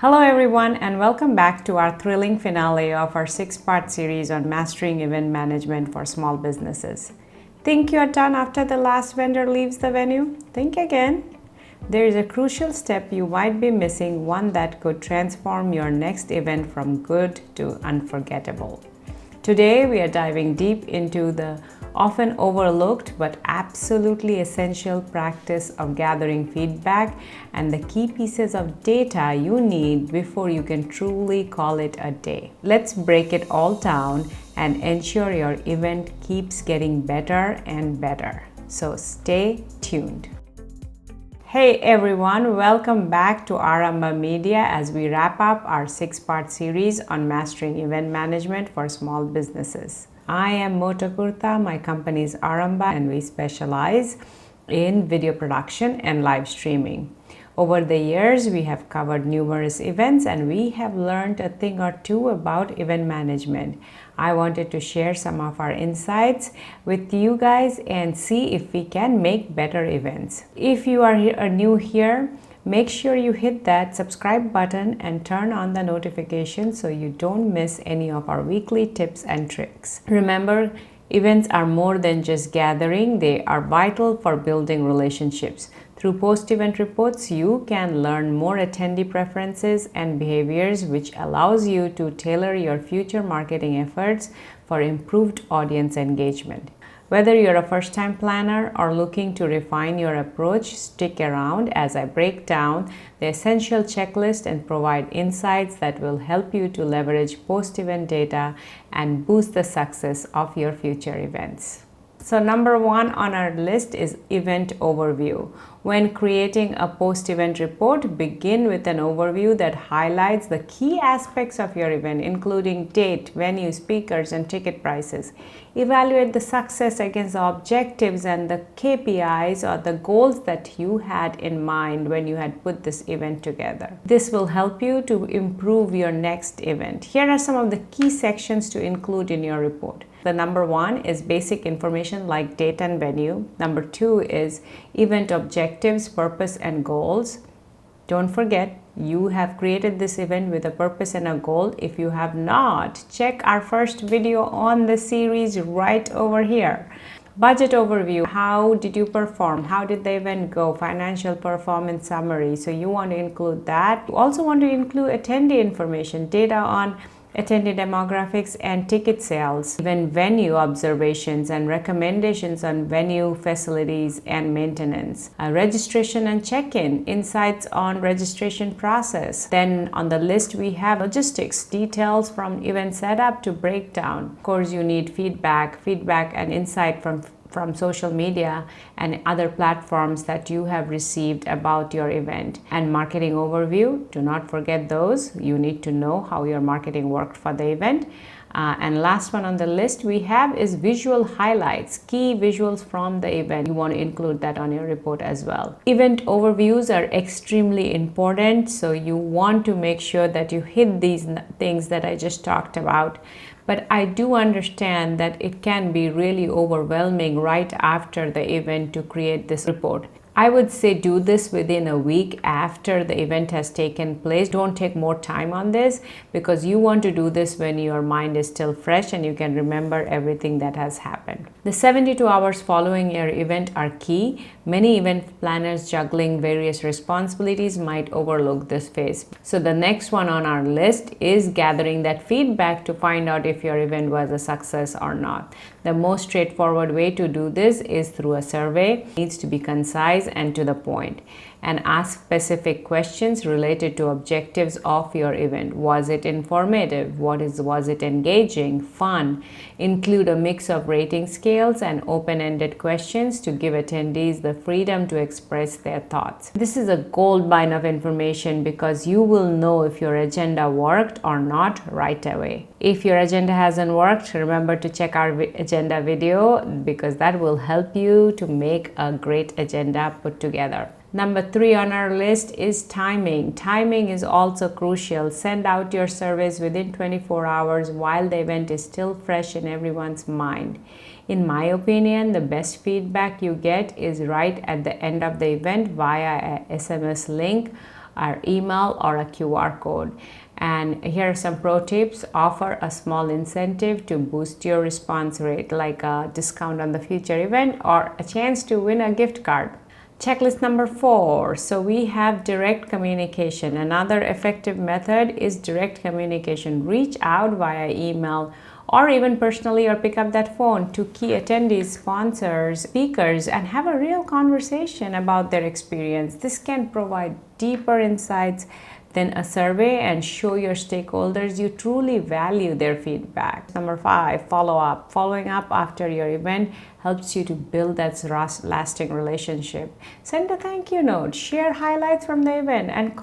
Hello everyone and welcome back to our thrilling finale of our 6-part series on mastering event management for small businesses. Think you're done after the last vendor leaves the venue? Think again. There is a crucial step you might be missing, one that could transform your next event from good to unforgettable. Today we are diving deep into the often overlooked but absolutely essential practice of gathering feedback and the key pieces of data you need before you can truly call it a day. Let's break it all down and ensure your event keeps getting better and better. So stay tuned. Hey everyone, welcome back to Aaramba Media as we wrap up our 6-part series on mastering event management for small businesses. I am Motakurta, my company is Aaramba, and we specialize in video production and live streaming. Over the years, we have covered numerous events and we have learned a thing or two about event management. I wanted to share some of our insights with you guys and see if we can make better events. If you are new here, make sure you hit that subscribe button and turn on the notifications so you don't miss any of our weekly tips and tricks. Remember, events are more than just gathering, they are vital for building relationships. Through post-event reports, you can learn more attendee preferences and behaviors, which allows you to tailor your future marketing efforts for improved audience engagement. Whether you're a first-time planner or looking to refine your approach, stick around as I break down the essential checklist and provide insights that will help you to leverage post-event data and boost the success of your future events. So number 1 on our list is event overview. When creating a post-event report, begin with an overview that highlights the key aspects of your event, including date, venue, speakers, and ticket prices. Evaluate the success against the objectives and the KPIs or the goals that you had in mind when you had put this event together. This will help you to improve your next event. Here are some of the key sections to include in your report. The number 1 is basic information like date and venue. Number 2 is event objectives, purpose, and goals. Don't forget, you have created this event with a purpose and a goal. If you have not, check our first video on the series right over here. Budget overview. How did you perform? How did the event go? Financial performance summary. So you want to include that. You also want to include attendee information, data on attendee demographics and ticket sales, even venue observations and recommendations on venue facilities and maintenance, registration and check-in, insights on registration process. Then on the list we have logistics, details from event setup to breakdown. Of course, you need feedback and insight from social media and other platforms that you have received about your event. And marketing overview, do not forget those. You need to know how your marketing worked for the event. And last one on the list we have is visual highlights, key visuals from the event. You want to include that on your report as well. Event overviews are extremely important, so you want to make sure that you hit these things that I just talked about. But I do understand that it can be really overwhelming right after the event to create this report. I would say do this within a week after the event has taken place. Don't take more time on this because you want to do this when your mind is still fresh and you can remember everything that has happened. The 72 hours following your event are key. Many event planners juggling various responsibilities might overlook this phase. So the next one on our list is gathering that feedback to find out if your event was a success or not. The most straightforward way to do this is through a survey. It needs to be concise and to the point, and ask specific questions related to objectives of your event. Was it informative? Was it engaging, fun? Include a mix of rating scales and open-ended questions to give attendees the freedom to express their thoughts. This is a gold mine of information because you will know if your agenda worked or not right away. If your agenda hasn't worked, remember to check our agenda video because that will help you to make a great agenda put together. Number 3 on our list is timing. Timing is also crucial. Send out your surveys within 24 hours while the event is still fresh in everyone's mind. In my opinion, the best feedback you get is right at the end of the event via a SMS link our email or a QR code. And here are some pro tips. Offer a small incentive to boost your response rate, like a discount on the future event or a chance to win a gift card. Checklist number 4. So we have direct communication. Another effective method is direct communication. Reach out via email or even personally, or pick up that phone to key attendees, sponsors, speakers, and have a real conversation about their experience. This can provide deeper insights than a survey and show your stakeholders you truly value their feedback. Number 5, follow up. Following up after your event helps you to build that lasting relationship. Send a thank you note, share highlights from the event, and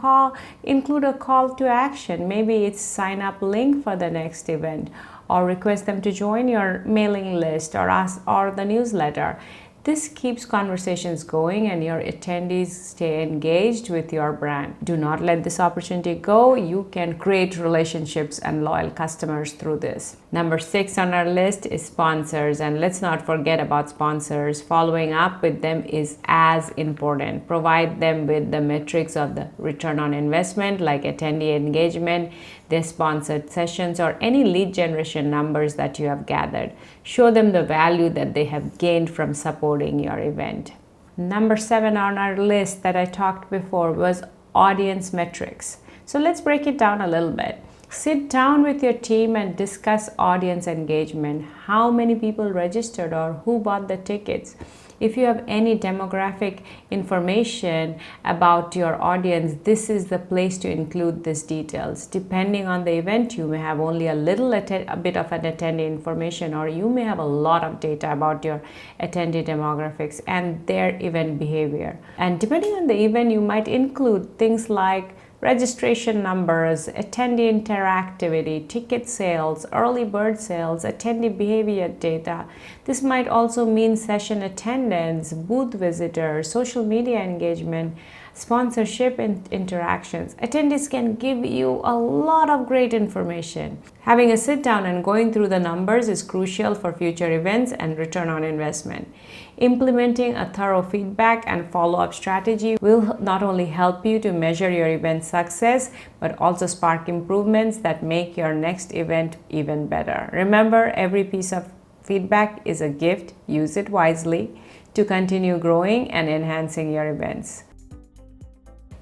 include a call to action. Maybe it's sign up link for the next event, or request them to join your mailing list or the newsletter. This keeps conversations going and your attendees stay engaged with your brand. Do not let this opportunity go. You can create relationships and loyal customers through this. Number 6 on our list is sponsors, and let's not forget about sponsors. Following up with them is as important. Provide them with the metrics of the return on investment, like attendee engagement, their sponsored sessions, or any lead generation numbers that you have gathered. Show them the value that they have gained from supporting your event. Number 7 on our list that I talked before was audience metrics. So let's break it down a little bit. Sit down with your team and discuss audience engagement. How many people registered or who bought the tickets? If you have any demographic information about your audience, this is the place to include these details. Depending on the event, you may have only a bit of an attendee information, or you may have a lot of data about your attendee demographics and their event behavior. And depending on the event, you might include things like registration numbers, attendee interactivity, ticket sales, early bird sales, attendee behavior data. This might also mean session attendance, booth visitors, social media engagement, sponsorship and interactions. Attendees can give you a lot of great information. Having a sit down and going through the numbers is crucial for future events and return on investment. Implementing a thorough feedback and follow-up strategy will not only help you to measure your event success, but also spark improvements that make your next event even better. Remember, every piece of feedback is a gift. Use it wisely to continue growing and enhancing your events.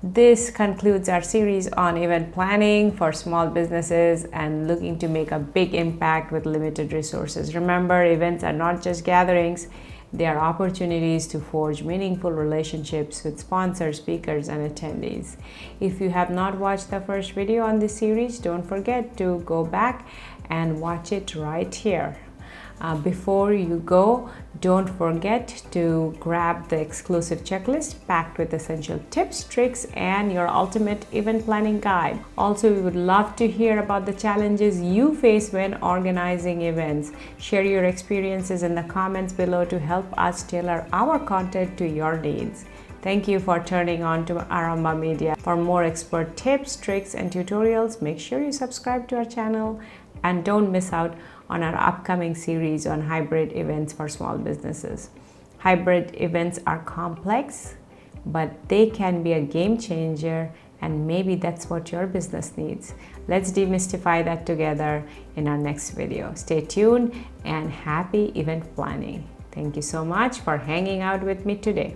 This concludes our series on event planning for small businesses and looking to make a big impact with limited resources. Remember, events are not just gatherings. They are opportunities to forge meaningful relationships with sponsors, speakers, and attendees. If you have not watched the first video on this series, don't forget to go back and watch it right here. Before you go, don't forget to grab the exclusive checklist packed with essential tips, tricks, and your ultimate event planning guide. Also, we would love to hear about the challenges you face when organizing events. Share your experiences in the comments below to help us tailor our content to your needs. Thank you for turning on to Aaramba Media. For more expert tips, tricks, and tutorials, make sure you subscribe to our channel and don't miss out on our upcoming series on hybrid events for small businesses. Hybrid events are complex, but they can be a game changer, and maybe that's what your business needs. Let's demystify that together in our next video. Stay tuned and happy event planning. Thank you so much for hanging out with me today.